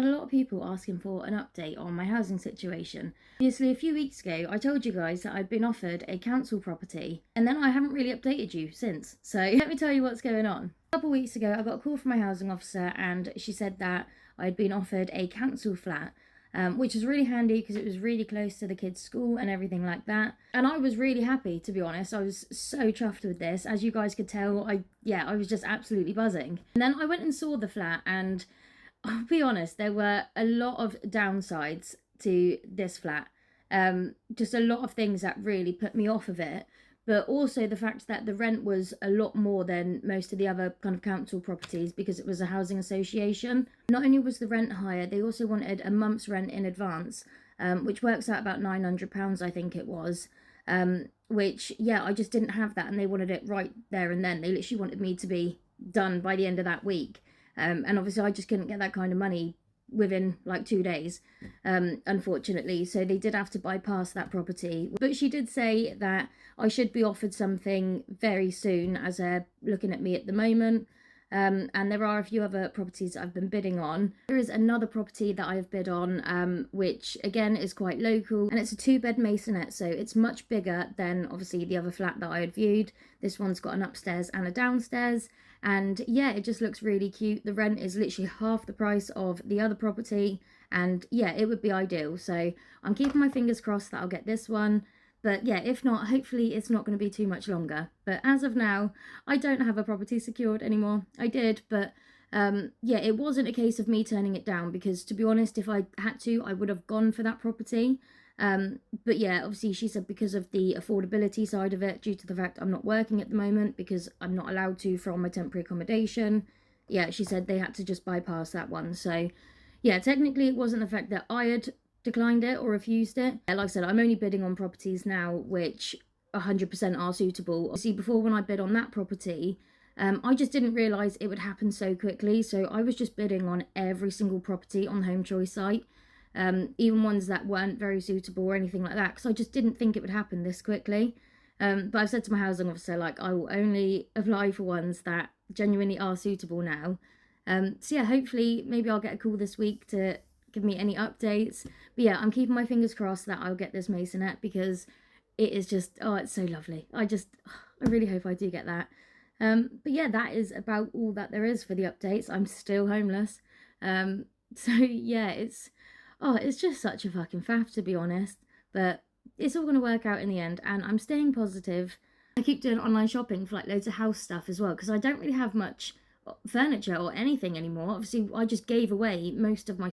Had a lot of people asking for an update on my housing situation. Obviously, a few weeks ago, I told you guys that I'd been offered a council property, and then I haven't really updated you since. So let me tell you what's going on. A couple of weeks ago, I got a call from my housing officer, and she said that I'd been offered a council flat. Which was really handy because it was really close to the kids' school and everything like that. And I was really happy, to be honest. I was so chuffed with this. As you guys could tell, I was just absolutely buzzing. And then I went and saw the flat, and I'll be honest, there were a lot of downsides to this flat. Just a lot of things that really put me off of it. But also the fact that the rent was a lot more than most of the other kind of council properties because it was a housing association. Not only was the rent higher, they also wanted a month's rent in advance, which works out about £900, I think it was. Which, yeah, I just didn't have that, and they wanted it right there and then. They literally wanted me to be done by the end of that week. And obviously I just couldn't get that kind of money within like 2 days, unfortunately, so they did have to bypass that property. But she did say that I should be offered something very soon, as they're looking at me at the moment. And there are a few other properties that I've been bidding on. There is another property that I have bid on, which again is quite local, and it's a 2-bed masonette, so it's much bigger than obviously the other flat that I had viewed. This one's got an upstairs and a downstairs, and yeah, it just looks really cute. The rent is literally half the price of the other property, and yeah, it would be ideal. So I'm keeping my fingers crossed that I'll get this one. But yeah, if not, hopefully it's not going to be too much longer. But as of now, I don't have a property secured anymore. I did, but yeah, it wasn't a case of me turning it down, because to be honest, if I had to, I would have gone for that property. But yeah, obviously she said because of the affordability side of it, due to the fact I'm not working at the moment because I'm not allowed to from my temporary accommodation, yeah, she said they had to just bypass that one. So yeah, technically it wasn't the fact that I had declined it or refused it. Like I said, I'm only bidding on properties now which 100% are suitable. See, before, when I bid on that property, I just didn't realise it would happen so quickly, so I was just bidding on every single property on the Home Choice site, even ones that weren't very suitable or anything like that, because I just didn't think it would happen this quickly. But I've said to my housing officer, like, I will only apply for ones that genuinely are suitable now. So yeah, hopefully maybe I'll get a call this week to give me any updates. But yeah, I'm keeping my fingers crossed that I'll get this masonette, because it is just, oh, it's so lovely. I really hope I do get that. But yeah, that is about all that there is for the updates. I'm still homeless. So yeah, it's just such a fucking faff, to be honest. But it's all going to work out in the end, and I'm staying positive. I keep doing online shopping for like loads of house stuff as well, because I don't really have much furniture or anything anymore. Obviously, I just gave away most of my